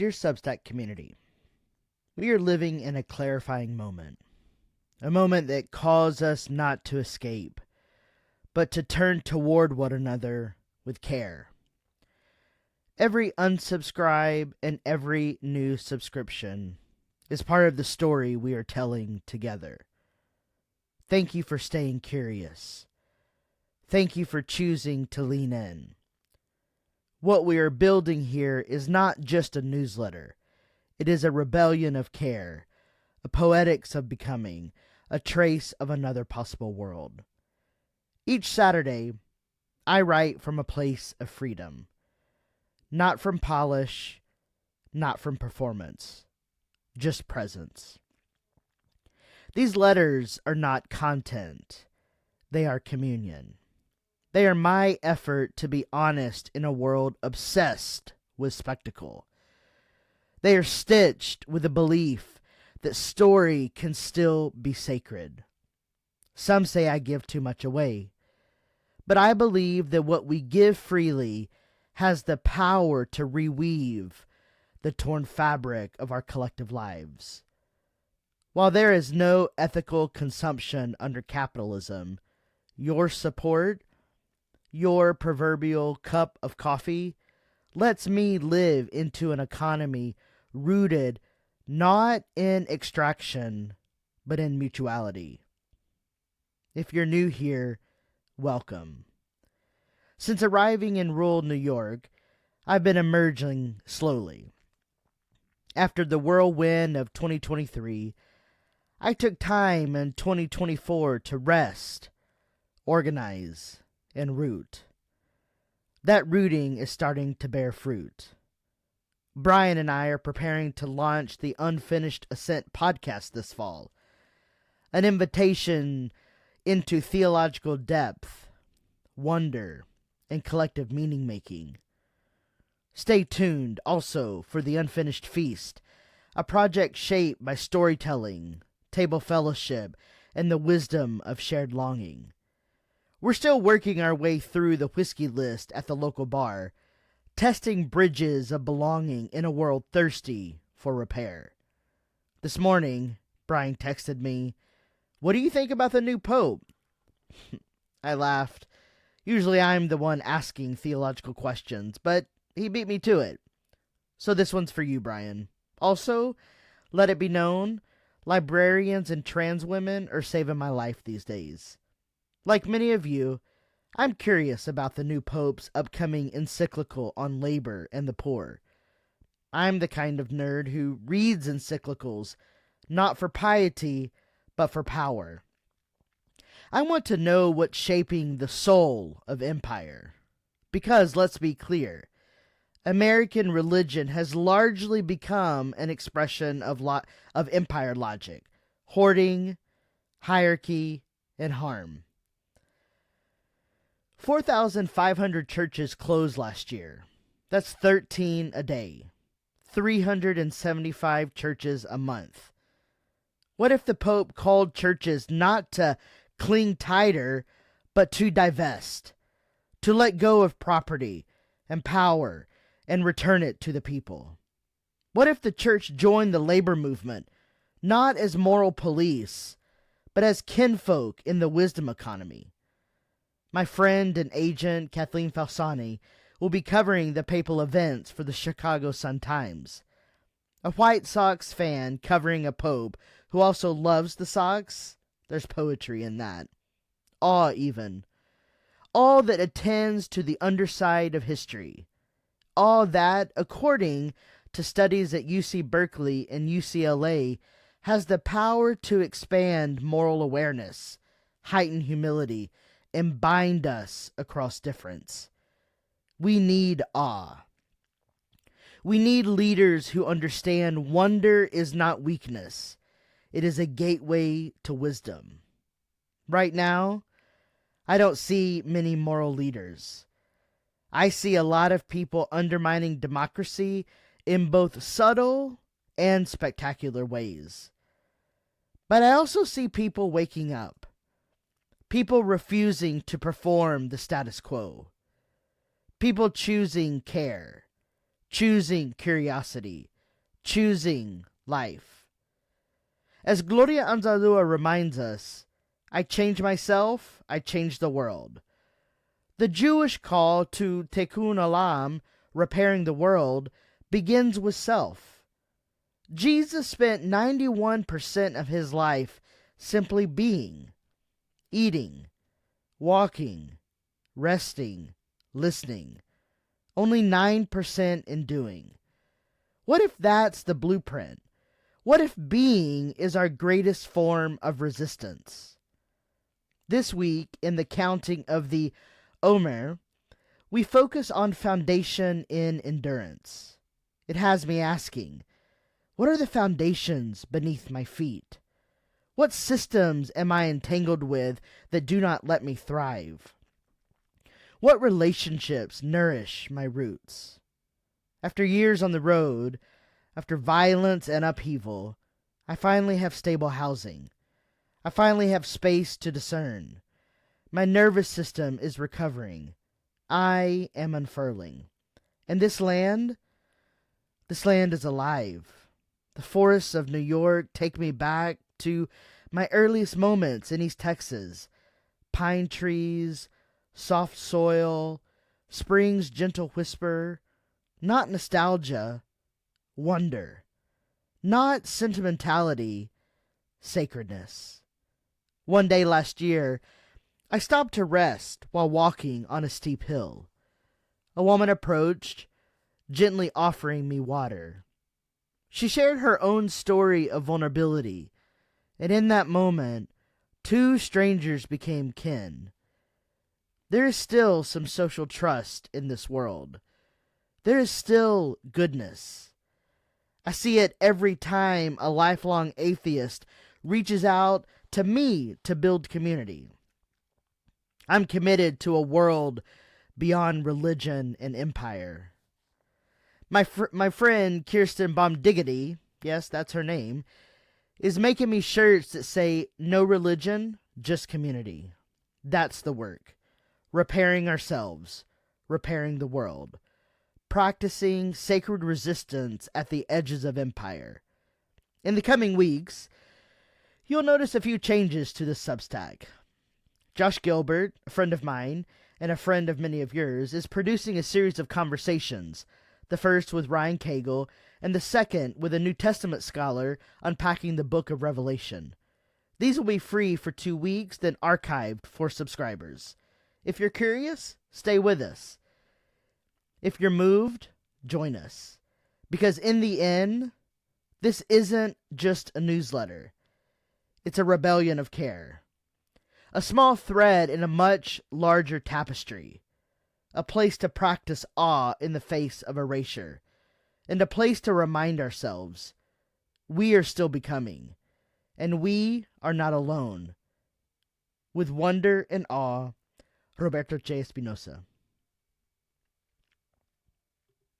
Dear Substack community, we are living in a clarifying moment. A moment that calls us not to escape, but to turn toward one another with care. Every unsubscribe and every new subscription is part of the story we are telling together. Thank you for staying curious. Thank you for choosing to lean in. What we are building here is not just a newsletter. It is a rebellion of care, a poetics of becoming, a trace of another possible world. Each Saturday, I write from a place of freedom. Not from polish, not from performance, just presence. These letters are not content. They are communion. They are my effort to be honest in a world obsessed with spectacle. They are stitched with the belief that story can still be sacred. Some say I give too much away, but I believe that what we give freely has the power to reweave the torn fabric of our collective lives. While there is no ethical consumption under capitalism, your support, your proverbial cup of coffee, lets me live into an economy rooted not in extraction, but in mutuality. If you're new here, welcome. Since arriving in rural New York, I've been emerging slowly. After the whirlwind of 2023, I took time in 2024 to rest, organize, and root. That rooting is starting to bear fruit. Brian and I are preparing to launch the Unfinished Ascent podcast this fall, an invitation into theological depth, wonder, and collective meaning-making. Stay tuned also for the Unfinished Feast, a project shaped by storytelling, table fellowship, and the wisdom of shared longing. We're still working our way through the whiskey list at the local bar, testing bridges of belonging in a world thirsty for repair. This morning, Brian texted me, "What do you think about the new pope?" I laughed. Usually I'm the one asking theological questions, but he beat me to it. So this one's for you, Brian. Also, let it be known, librarians and trans women are saving my life these days. Like many of you, I'm curious about the new Pope's upcoming encyclical on labor and the poor. I'm the kind of nerd who reads encyclicals, not for piety, but for power. I want to know what's shaping the soul of empire. Because, let's be clear, American religion has largely become an expression of empire logic, hoarding, hierarchy, and harm. 4,500 churches closed last year. That's 13 a day. 375 churches a month. What if the Pope called churches not to cling tighter, but to divest, to let go of property and power and return it to the people? What if the church joined the labor movement, not as moral police, but as kinfolk in the wisdom economy? My friend and agent, Kathleen Falsani, will be covering the papal events for the Chicago Sun-Times. A White Sox fan covering a pope who also loves the Sox? There's poetry in that. Awe, even. All that attends to the underside of history. All that, according to studies at UC Berkeley and UCLA, has the power to expand moral awareness, heighten humility, and bind us across difference. We need awe. We need leaders who understand wonder is not weakness. It is a gateway to wisdom. Right now, I don't see many moral leaders. I see a lot of people undermining democracy in both subtle and spectacular ways. But I also see people waking up. People refusing to perform the status quo. People choosing care, choosing curiosity, choosing life. As Gloria Anzaldúa reminds us, I change myself, I change the world. The Jewish call to Tikkun Olam, repairing the world, begins with self. Jesus spent 91% of his life simply being, eating, walking, resting, listening. Only 9% in doing. What if that's the blueprint? What if being is our greatest form of resistance? This week, in the counting of the Omer, we focus on foundation in endurance. It has me asking, what are the foundations beneath my feet? What systems am I entangled with that do not let me thrive? What relationships nourish my roots? After years on the road, after violence and upheaval, I finally have stable housing. I finally have space to discern. My nervous system is recovering. I am unfurling. And this land is alive. The forests of New York take me back to my earliest moments in East Texas. Pine trees, soft soil, spring's gentle whisper. Not nostalgia, wonder. Not sentimentality, sacredness. One day last year, I stopped to rest while walking on a steep hill. A woman approached, gently offering me water. She shared her own story of vulnerability, and in that moment, two strangers became kin. There is still some social trust in this world. There is still goodness. I see it every time a lifelong atheist reaches out to me to build community. I'm committed to a world beyond religion and empire. My friend Kirsten Baumdiggity, yes, that's her name, is making me shirts that say, no religion, just community. That's the work. Repairing ourselves, repairing the world. Practicing sacred resistance at the edges of empire. In the coming weeks, you'll notice a few changes to the Substack. Josh Gilbert, a friend of mine, and a friend of many of yours, is producing a series of conversations, the first with Ryan Cagle, and the second with a New Testament scholar unpacking the book of Revelation. These will be free for 2 weeks, then archived for subscribers. If you're curious, stay with us. If you're moved, join us. Because in the end, this isn't just a newsletter. It's a rebellion of care. A small thread in a much larger tapestry. A place to practice awe in the face of erasure. And a place to remind ourselves, we are still becoming. And we are not alone. With wonder and awe, Roberto J. Espinosa.